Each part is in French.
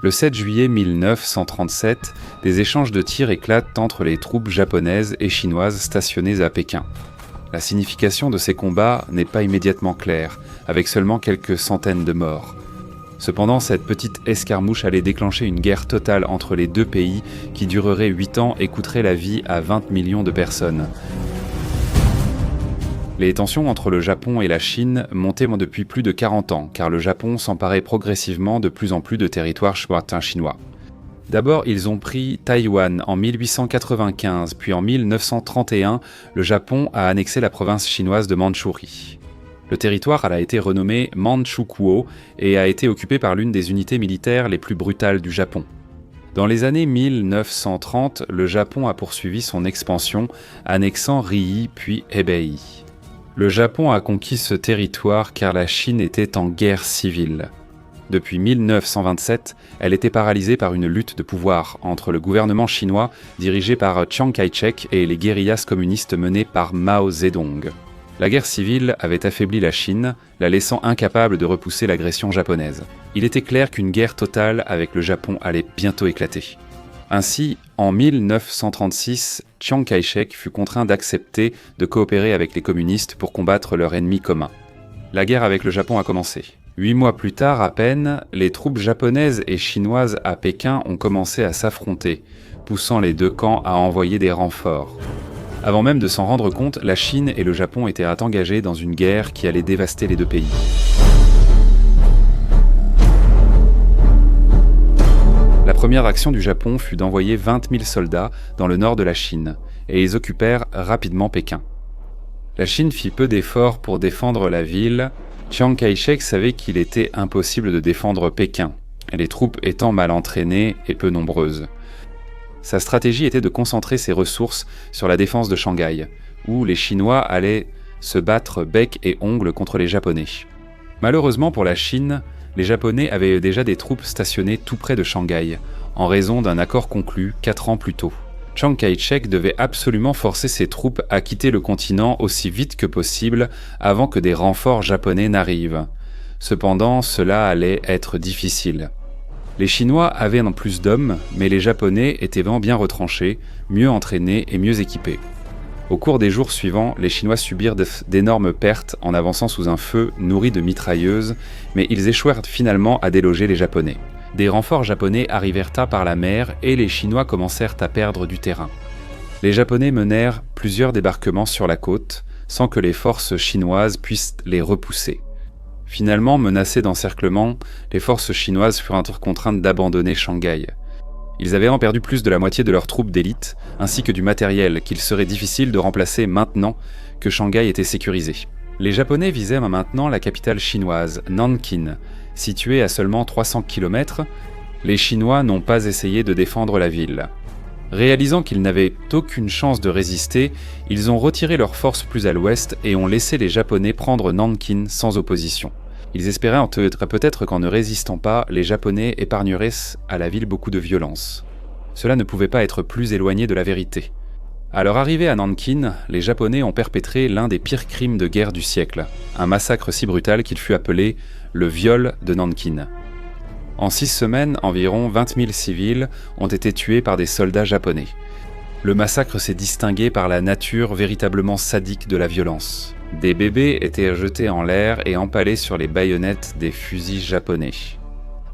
Le 7 juillet 1937, des échanges de tirs éclatent entre les troupes japonaises et chinoises stationnées à Pékin. La signification de ces combats n'est pas immédiatement claire, avec seulement quelques centaines de morts. Cependant, cette petite escarmouche allait déclencher une guerre totale entre les deux pays qui durerait 8 ans et coûterait la vie à 20 millions de personnes. Les tensions entre le Japon et la Chine montaient depuis plus de 40 ans, car le Japon s'emparait progressivement de plus en plus de territoires chinois. D'abord, ils ont pris Taïwan en 1895, puis en 1931, le Japon a annexé la province chinoise de Mandchourie. Le territoire a été renommé Manchukuo et a été occupé par l'une des unités militaires les plus brutales du Japon. Dans les années 1930, le Japon a poursuivi son expansion, annexant Rihi puis Hebei. Le Japon a conquis ce territoire car la Chine était en guerre civile. Depuis 1927, elle était paralysée par une lutte de pouvoir entre le gouvernement chinois dirigé par Chiang Kai-shek et les guérillas communistes menées par Mao Zedong. La guerre civile avait affaibli la Chine, la laissant incapable de repousser l'agression japonaise. Il était clair qu'une guerre totale avec le Japon allait bientôt éclater. Ainsi, en 1936, Chiang Kai-shek fut contraint d'accepter de coopérer avec les communistes pour combattre leur ennemi commun. La guerre avec le Japon a commencé. 8 mois plus tard à peine, les troupes japonaises et chinoises à Pékin ont commencé à s'affronter, poussant les deux camps à envoyer des renforts. Avant même de s'en rendre compte, la Chine et le Japon étaient engagés dans une guerre qui allait dévaster les deux pays. La première action du Japon fut d'envoyer 20 000 soldats dans le nord de la Chine, et ils occupèrent rapidement Pékin. La Chine fit peu d'efforts pour défendre la ville. Chiang Kai-shek savait qu'il était impossible de défendre Pékin, les troupes étant mal entraînées et peu nombreuses. Sa stratégie était de concentrer ses ressources sur la défense de Shanghai, où les Chinois allaient se battre bec et ongles contre les Japonais. Malheureusement pour la Chine, les Japonais avaient déjà des troupes stationnées tout près de Shanghai, en raison d'un accord conclu 4 ans plus tôt. Chiang Kai-shek devait absolument forcer ses troupes à quitter le continent aussi vite que possible avant que des renforts japonais n'arrivent. Cependant, cela allait être difficile. Les Chinois avaient en plus d'hommes, mais les Japonais étaient bien retranchés, mieux entraînés et mieux équipés. Au cours des jours suivants, les Chinois subirent d'énormes pertes en avançant sous un feu nourri de mitrailleuses, mais ils échouèrent finalement à déloger les Japonais. Des renforts japonais arrivèrent tard par la mer et les Chinois commencèrent à perdre du terrain. Les Japonais menèrent plusieurs débarquements sur la côte, sans que les forces chinoises puissent les repousser. Finalement, menacés d'encerclement, les forces chinoises furent contraintes d'abandonner Shanghai. Ils avaient perdu plus de la moitié de leurs troupes d'élite, ainsi que du matériel qu'il serait difficile de remplacer maintenant que Shanghai était sécurisé. Les Japonais visaient maintenant la capitale chinoise, Nankin. Située à seulement 300 km, les Chinois n'ont pas essayé de défendre la ville. Réalisant qu'ils n'avaient aucune chance de résister, ils ont retiré leurs forces plus à l'ouest et ont laissé les Japonais prendre Nankin sans opposition. Ils espéraient peut-être qu'en ne résistant pas, les Japonais épargneraient à la ville beaucoup de violence. Cela ne pouvait pas être plus éloigné de la vérité. À leur arrivée à Nankin, les Japonais ont perpétré l'un des pires crimes de guerre du siècle, un massacre si brutal qu'il fut appelé le viol de Nankin. En 6 semaines, environ 20 000 civils ont été tués par des soldats japonais. Le massacre s'est distingué par la nature véritablement sadique de la violence. Des bébés étaient jetés en l'air et empalés sur les baïonnettes des fusils japonais.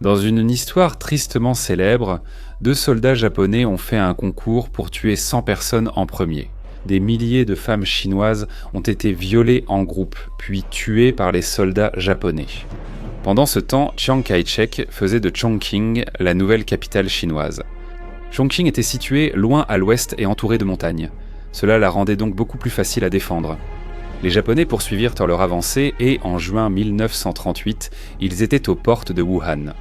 Dans une histoire tristement célèbre, 2 soldats japonais ont fait un concours pour tuer 100 personnes en premier. Des milliers de femmes chinoises ont été violées en groupe, puis tuées par les soldats japonais. Pendant ce temps, Chiang Kai-shek faisait de Chongqing la nouvelle capitale chinoise. Chongqing était située loin à l'ouest et entourée de montagnes. Cela la rendait donc beaucoup plus facile à défendre. Les Japonais poursuivirent leur avancée et, en juin 1938, ils étaient aux portes de Wuhan.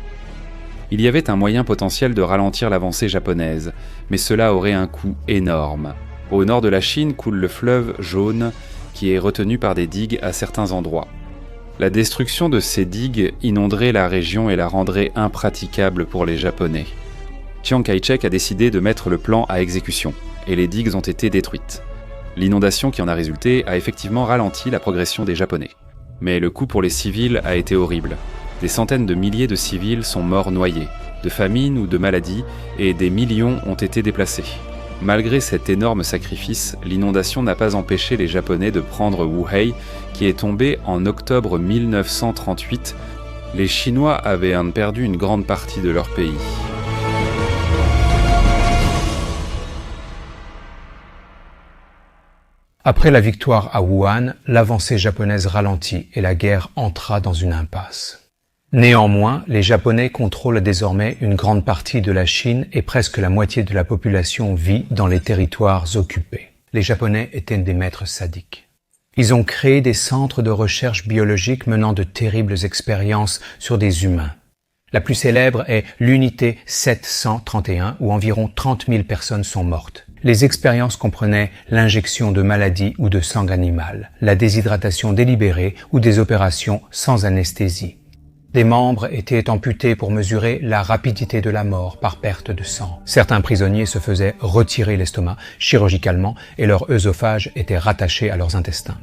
Il y avait un moyen potentiel de ralentir l'avancée japonaise, mais cela aurait un coût énorme. Au nord de la Chine coule le fleuve Jaune, qui est retenu par des digues à certains endroits. La destruction de ces digues inonderait la région et la rendrait impraticable pour les Japonais. Chiang Kai-shek a décidé de mettre le plan à exécution, et les digues ont été détruites. L'inondation qui en a résulté a effectivement ralenti la progression des Japonais. Mais le coût pour les civils a été horrible. Des centaines de milliers de civils sont morts noyés. de famine ou de maladie, et des millions ont été déplacés. Malgré cet énorme sacrifice, l'inondation n'a pas empêché les Japonais de prendre Wuhei, qui est tombé en octobre 1938. Les Chinois avaient perdu une grande partie de leur pays. Après la victoire à Wuhan, l'avancée japonaise ralentit et la guerre entra dans une impasse. Néanmoins, les Japonais contrôlent désormais une grande partie de la Chine et presque la moitié de la population vit dans les territoires occupés. Les Japonais étaient des maîtres sadiques. Ils ont créé des centres de recherche biologique menant de terribles expériences sur des humains. La plus célèbre est l'unité 731 où environ 30 000 personnes sont mortes. Les expériences comprenaient l'injection de maladies ou de sang animal, la déshydratation délibérée ou des opérations sans anesthésie. Des membres étaient amputés pour mesurer la rapidité de la mort par perte de sang. Certains prisonniers se faisaient retirer l'estomac chirurgicalement et leur œsophage était rattaché à leurs intestins.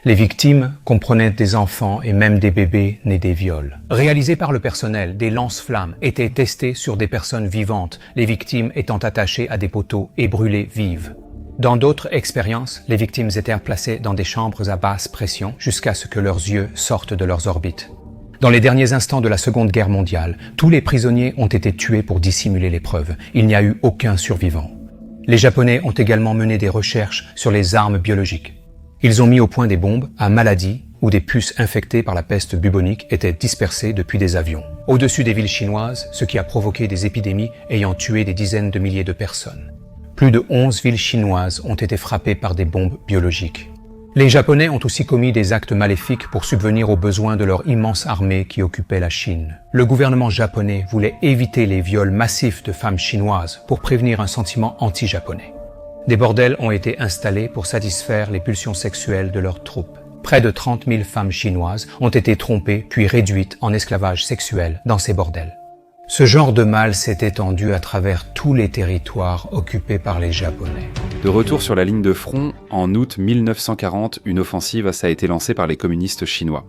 Les victimes comprenaient des enfants et même des bébés nés des viols. Réalisés par le personnel, des lance-flammes étaient testés sur des personnes vivantes, les victimes étant attachées à des poteaux et brûlées vives. Dans d'autres expériences, les victimes étaient placées dans des chambres à basse pression jusqu'à ce que leurs yeux sortent de leurs orbites. Dans les derniers instants de la Seconde Guerre mondiale, tous les prisonniers ont été tués pour dissimuler les preuves. Il n'y a eu aucun survivant. Les Japonais ont également mené des recherches sur les armes biologiques. Ils ont mis au point des bombes à maladie où des puces infectées par la peste bubonique étaient dispersées depuis des avions. Au-dessus des villes chinoises, ce qui a provoqué des épidémies ayant tué des dizaines de milliers de personnes. Plus de 11 villes chinoises ont été frappées par des bombes biologiques. Les Japonais ont aussi commis des actes maléfiques pour subvenir aux besoins de leur immense armée qui occupait la Chine. Le gouvernement japonais voulait éviter les viols massifs de femmes chinoises pour prévenir un sentiment anti-japonais. Des bordels ont été installés pour satisfaire les pulsions sexuelles de leurs troupes. Près de 30 000 femmes chinoises ont été trompées puis réduites en esclavage sexuel dans ces bordels. Ce genre de mal s'est étendu à travers tous les territoires occupés par les Japonais. De retour sur la ligne de front, en août 1940, une offensive a été lancée par les communistes chinois.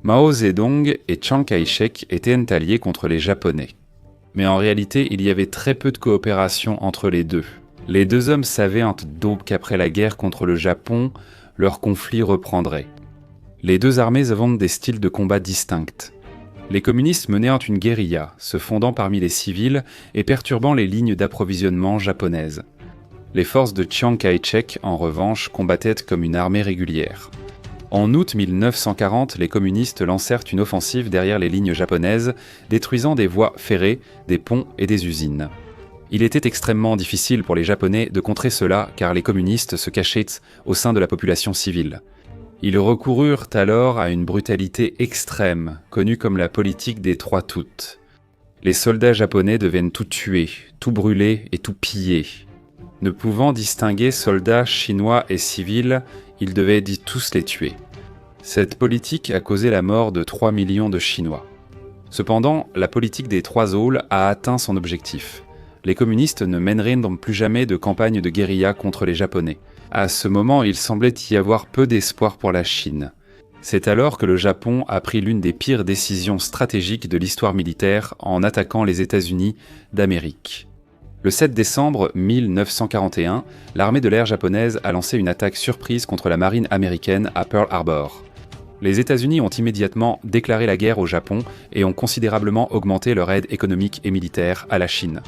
Mao Zedong et Chiang Kai-shek étaient alliés contre les Japonais. Mais en réalité, il y avait très peu de coopération entre les deux. Les deux hommes savaient donc qu'après la guerre contre le Japon, leur conflit reprendrait. Les deux armées avaient des styles de combat distincts. Les communistes menaient une guérilla, se fondant parmi les civils et perturbant les lignes d'approvisionnement japonaises. Les forces de Chiang Kai-shek, en revanche, combattaient comme une armée régulière. En août 1940, les communistes lancèrent une offensive derrière les lignes japonaises, détruisant des voies ferrées, des ponts et des usines. Il était extrêmement difficile pour les Japonais de contrer cela car les communistes se cachaient au sein de la population civile. Ils recoururent alors à une brutalité extrême, connue comme la politique des 3 toutes. Les soldats japonais devaient tout tuer, tout brûler et tout piller. Ne pouvant distinguer soldats chinois et civils, ils devaient tous les tuer. Cette politique a causé la mort de 3 millions de Chinois. Cependant, la politique des 3 aulx a atteint son objectif. Les communistes ne mèneraient donc plus jamais de campagne de guérilla contre les Japonais. À ce moment, il semblait y avoir peu d'espoir pour la Chine. C'est alors que le Japon a pris l'une des pires décisions stratégiques de l'histoire militaire en attaquant les États-Unis d'Amérique. Le 7 décembre 1941, l'armée de l'air japonaise a lancé une attaque surprise contre la marine américaine à Pearl Harbor. Les États-Unis ont immédiatement déclaré la guerre au Japon et ont considérablement augmenté leur aide économique et militaire à la Chine.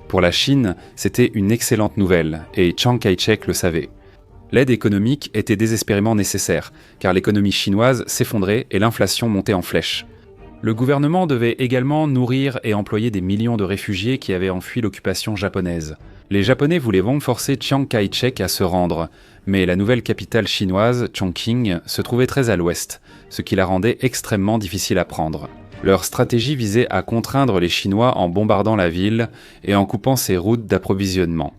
Pour la Chine, c'était une excellente nouvelle, et Chiang Kai-shek le savait. L'aide économique était désespérément nécessaire, car l'économie chinoise s'effondrait et l'inflation montait en flèche. Le gouvernement devait également nourrir et employer des millions de réfugiés qui avaient enfui l'occupation japonaise. Les Japonais voulaient donc forcer Chiang Kai-shek à se rendre, mais la nouvelle capitale chinoise, Chongqing, se trouvait très à l'ouest, ce qui la rendait extrêmement difficile à prendre. Leur stratégie visait à contraindre les Chinois en bombardant la ville et en coupant ses routes d'approvisionnement.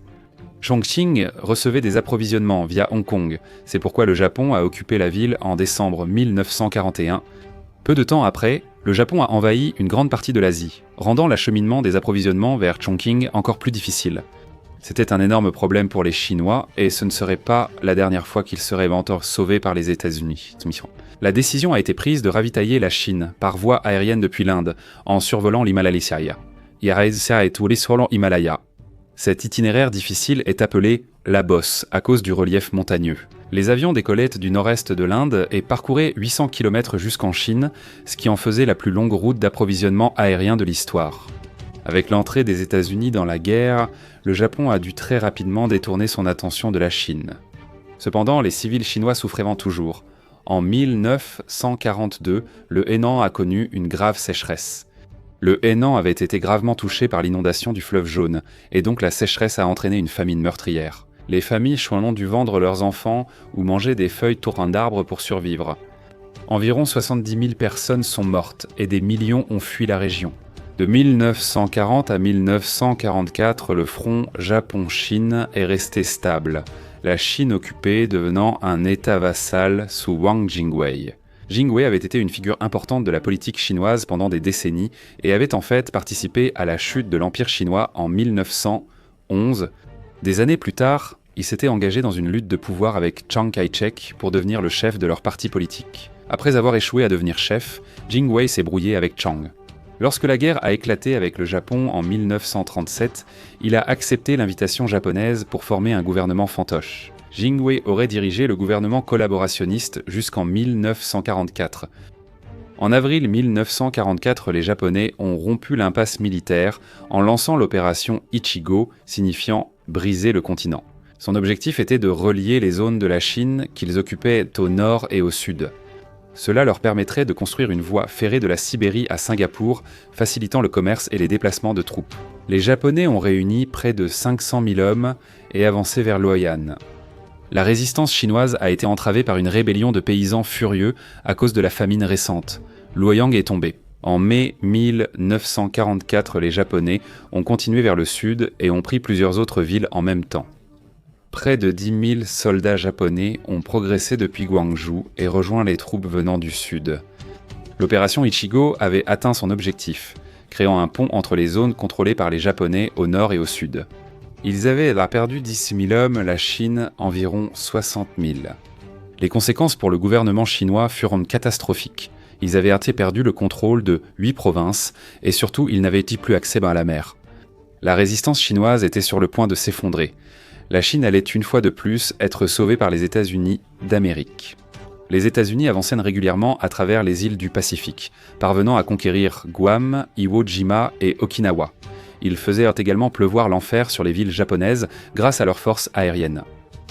Chongqing recevait des approvisionnements via Hong Kong, c'est pourquoi le Japon a occupé la ville en décembre 1941. Peu de temps après, le Japon a envahi une grande partie de l'Asie, rendant l'acheminement des approvisionnements vers Chongqing encore plus difficile. C'était un énorme problème pour les Chinois et ce ne serait pas la dernière fois qu'ils seraient sauvés par les États-Unis. La décision a été prise de ravitailler la Chine par voie aérienne depuis l'Inde, en survolant l'Himalaya. Iraisa et Turisolo Himalaya. Cet itinéraire difficile est appelé la bosse à cause du relief montagneux. Les avions décollaient du nord-est de l'Inde et parcouraient 800 km jusqu'en Chine, ce qui en faisait la plus longue route d'approvisionnement aérien de l'histoire. Avec l'entrée des États-Unis dans la guerre, le Japon a dû très rapidement détourner son attention de la Chine. Cependant, les civils chinois souffraient toujours. En 1942, le Henan a connu une grave sécheresse. Le Henan avait été gravement touché par l'inondation du fleuve Jaune, et donc la sécheresse a entraîné une famine meurtrière. Les familles ont dû vendre leurs enfants ou manger des feuilles tournant d'arbres pour survivre. Environ 70 000 personnes sont mortes et des millions ont fui la région. De 1940 à 1944, le front Japon-Chine est resté stable, la Chine occupée devenant un État vassal sous Wang Jingwei. Jingwei avait été une figure importante de la politique chinoise pendant des décennies et avait en fait participé à la chute de l'Empire chinois en 1911. Des années plus tard, il s'était engagé dans une lutte de pouvoir avec Chiang Kai-shek pour devenir le chef de leur parti politique. Après avoir échoué à devenir chef, Jingwei s'est brouillé avec Chiang. Lorsque la guerre a éclaté avec le Japon en 1937, il a accepté l'invitation japonaise pour former un gouvernement fantoche. Jingwei aurait dirigé le gouvernement collaborationniste jusqu'en 1944. En avril 1944, les Japonais ont rompu l'impasse militaire en lançant l'opération Ichigo, signifiant « briser le continent ». Son objectif était de relier les zones de la Chine qu'ils occupaient au nord et au sud. Cela leur permettrait de construire une voie ferrée de la Sibérie à Singapour, facilitant le commerce et les déplacements de troupes. Les Japonais ont réuni près de 500 000 hommes et avancé vers Luoyang. La résistance chinoise a été entravée par une rébellion de paysans furieux à cause de la famine récente. Luoyang est tombé. En mai 1944, les Japonais ont continué vers le sud et ont pris plusieurs autres villes en même temps. Près de 10 000 soldats japonais ont progressé depuis Gwangju et rejoint les troupes venant du sud. L'opération Ichigo avait atteint son objectif, créant un pont entre les zones contrôlées par les Japonais au nord et au sud. Ils avaient perdu 10 000 hommes, la Chine environ 60 000. Les conséquences pour le gouvernement chinois furent catastrophiques. Ils avaient perdu le contrôle de 8 provinces et surtout ils n'avaient plus accès à la mer. La résistance chinoise était sur le point de s'effondrer. La Chine allait une fois de plus être sauvée par les États-Unis d'Amérique. Les États-Unis avançaient régulièrement à travers les îles du Pacifique, parvenant à conquérir Guam, Iwo Jima et Okinawa. Ils faisaient également pleuvoir l'enfer sur les villes japonaises grâce à leurs forces aériennes.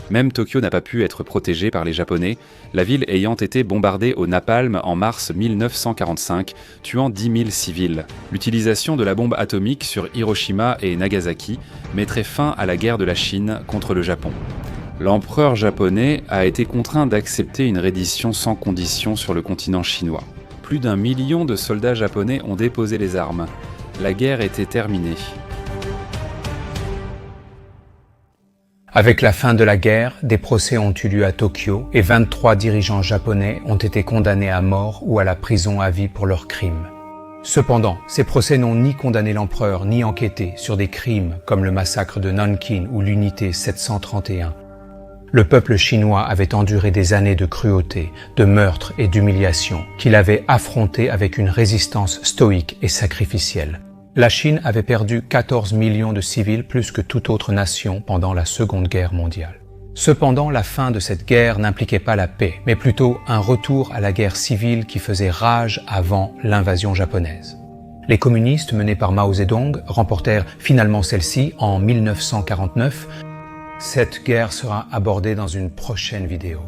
Même Tokyo n'a pas pu être protégée par les Japonais, la ville ayant été bombardée au napalm en mars 1945, tuant 10 000 civils. L'utilisation de la bombe atomique sur Hiroshima et Nagasaki mettrait fin à la guerre de la Chine contre le Japon. L'empereur japonais a été contraint d'accepter une reddition sans condition sur le continent chinois. Plus d'1 million de soldats japonais ont déposé les armes. La guerre était terminée. Avec la fin de la guerre, des procès ont eu lieu à Tokyo et 23 dirigeants japonais ont été condamnés à mort ou à la prison à vie pour leurs crimes. Cependant, ces procès n'ont ni condamné l'empereur ni enquêté sur des crimes comme le massacre de Nankin ou l'unité 731. Le peuple chinois avait enduré des années de cruauté, de meurtre et d'humiliation qu'il avait affronté avec une résistance stoïque et sacrificielle. La Chine avait perdu 14 millions de civils plus que toute autre nation pendant la Seconde Guerre mondiale. Cependant, la fin de cette guerre n'impliquait pas la paix, mais plutôt un retour à la guerre civile qui faisait rage avant l'invasion japonaise. Les communistes menés par Mao Zedong remportèrent finalement celle-ci en 1949. Cette guerre sera abordée dans une prochaine vidéo.